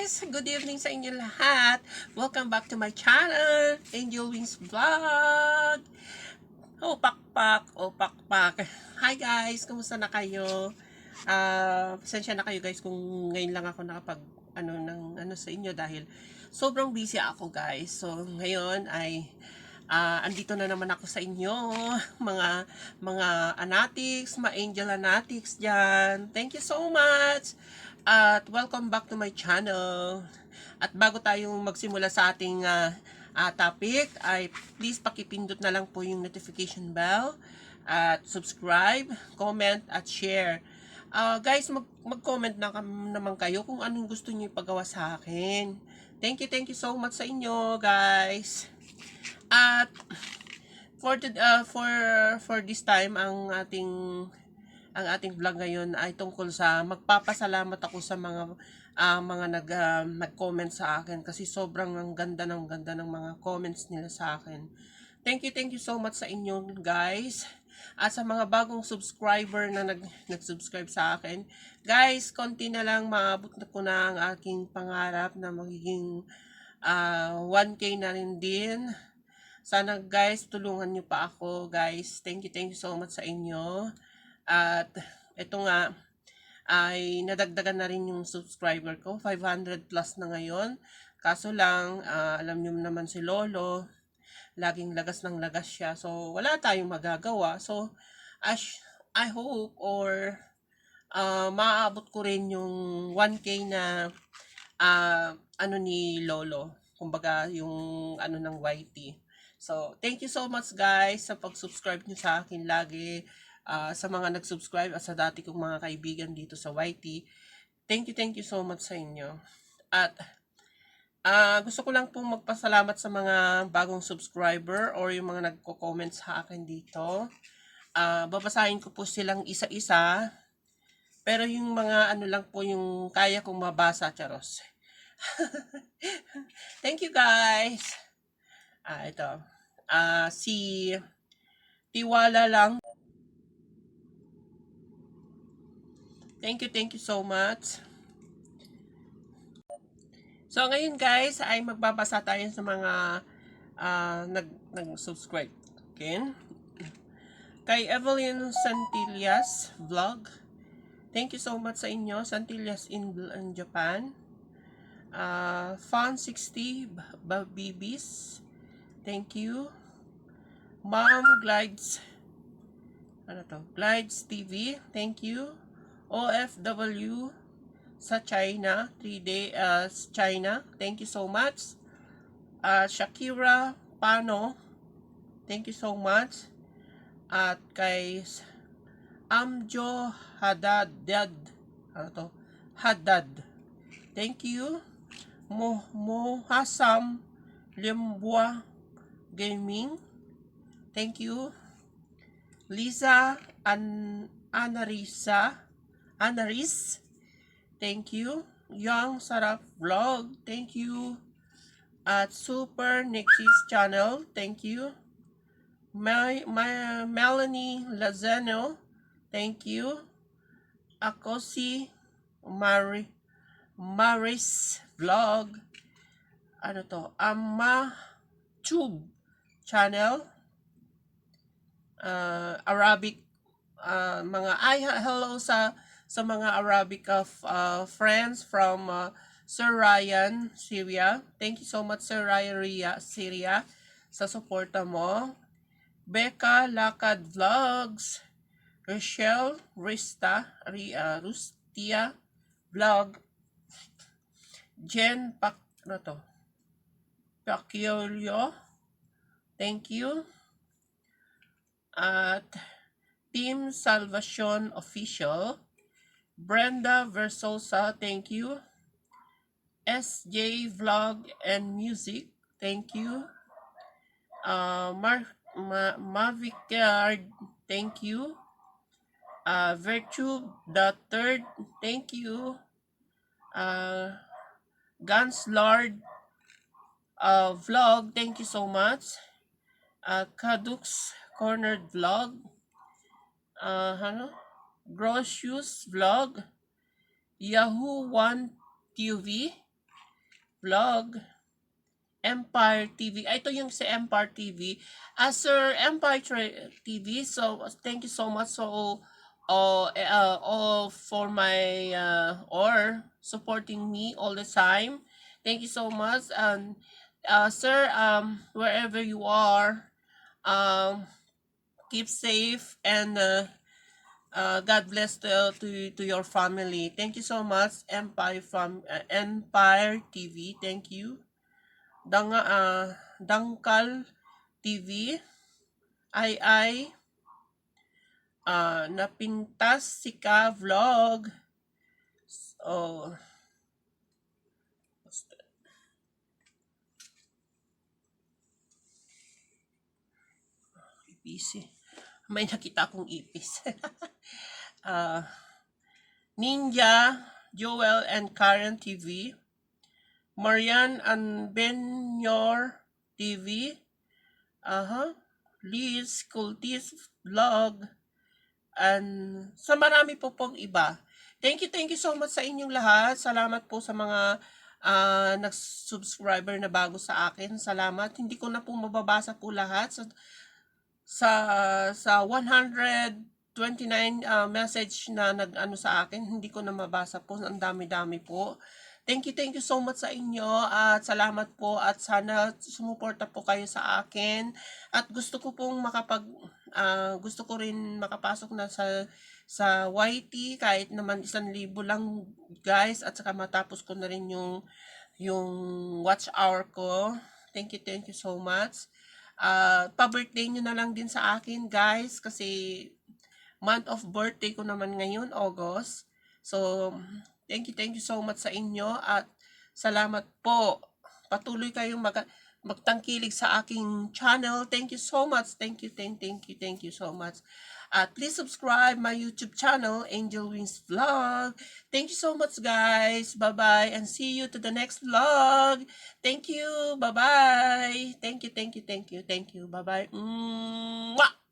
guys! Good evening sa inyo lahat! Welcome back to my channel, Angel Wings Vlog! Oh, pakpak! Oh, pakpak! Hi guys! Kumusta na kayo? Pasensya na kayo guys kung ngayon lang ako nakapag sa inyo dahil sobrang busy ako guys. So, ngayon ay andito na naman ako sa inyo, mga anatics, mga angel anatics dyan. Thank you so much! At welcome back to my channel. At bago tayong magsimula sa ating topic, ay please pakipindot na lang po yung notification bell at subscribe, comment at share. Guys, mag-comment na naman kayo kung anong gusto niyo ipagawa sa akin. Thank you so much sa inyo, guys. At for this time ang ating vlog ngayon ay tungkol sa magpapasalamat ako sa mga nag-comment sa akin kasi sobrang ganda ng mga comments nila sa akin. Thank you so much sa inyo guys. At sa mga bagong subscriber na nag-subscribe sa akin, guys, konti na lang maabot na ko na ang aking pangarap na magiging 1K na rin din. Sana guys, tulungan nyo pa ako guys. Thank you so much sa inyo. At ito nga, ay nadagdagan na rin yung subscriber ko. 500 plus na ngayon. Kaso lang, alam nyo naman si Lolo, laging lagas ng lagas siya. So, wala tayong magagawa. So, I hope or maaabot ko rin yung 1K na ni Lolo. Kumbaga, yung ng YT. So, thank you so much guys sa pag-subscribe nyo sa akin lagi. Sa mga nag-subscribe at sa dati kong mga kaibigan dito sa YT. Thank you so much sa inyo. At gusto ko lang pong magpasalamat sa mga bagong subscriber or yung mga nagko-comment sa akin dito. Babasahin ko po silang isa-isa. Pero yung mga lang po yung kaya kong mabasa, charos. Thank you guys. Ito. Si Tiwala lang. Thank you so much. So, ngayon guys, ay magbabasa tayo sa mga nag-subscribe. Okay? Kay Evelyn Santillas Vlog. Thank you so much sa inyo. Santillas in Japan. Fun 60 Babibis. Thank you. Mom Glides. Glides TV. Thank you. OFW sa China, 3 day China. Thank you so much. Shakira Pano. Thank you so much. At kay Amjo Haddad. Haddad. Thank you. Mohasam Limbua Gaming. Thank you. Lisa Anaris, thank you. Young Sarap Vlog, thank you. At Super Nixie's channel, thank you. Melanie Lazano, thank you. Ako si Maris Vlog, Amma Tube channel, Arabic, hello sa mga Arabic friends from Sir Ryan, Syria. Thank you so much Sir Ryan, Syria, sa suporta mo. Becca Lakad Vlogs, Rochelle Rustia Vlog, Jen Pacquiolio, thank you. At Team Salvation Official, Brenda Versosa, thank you. SJ Vlog and Music, thank you. Mavicard, thank you. Virtue the Third, thank you. Guns Lord Vlog, thank you so much. Kadux Cornered Vlog, Grossius Vlog, Yahoo 1 TV, Vlog, Empire TV. Ito yung si Empire TV. Sir Empire TV, so thank you so much. So, all for my or supporting me all the time. Thank you so much. And sir, wherever you are, keep safe and God bless to your family. Thank you so much, Empire from Empire TV. Thank you. Dangkal TV. Ay Napintas Sika Vlog. Oh, ipis eh. May nakita akong ipis. Ninja, Joel and Karen TV. Marian and Benyor TV. Liz Cultis Vlog. And sa marami po pong iba. Thank you so much sa inyong lahat. Salamat po sa mga nag-subscriber na bago sa akin. Salamat. Hindi ko na po mababasa po lahat sa 129 message na nag-ano sa akin. Hindi ko na mabasa po. Ang dami-dami po. Thank you so much sa inyo at salamat po at sana sumuporta po kayo sa akin at gusto ko pong gusto ko rin makapasok na sa YT kahit naman 1,000 lang guys at saka matapos ko na rin yung watch hour ko. Thank you so much. Pa-birthday nyo na lang din sa akin guys kasi month of birthday ko naman ngayon, August. So, thank you so much sa inyo at salamat po. Patuloy kayong magtangkilig sa aking channel. Thank you so much. Thank you so much. At please subscribe my YouTube channel, Angel Wings Vlog. Thank you so much guys. Bye-bye and see you to the next vlog. Thank you. Bye-bye. Thank you. Bye-bye. Mwah!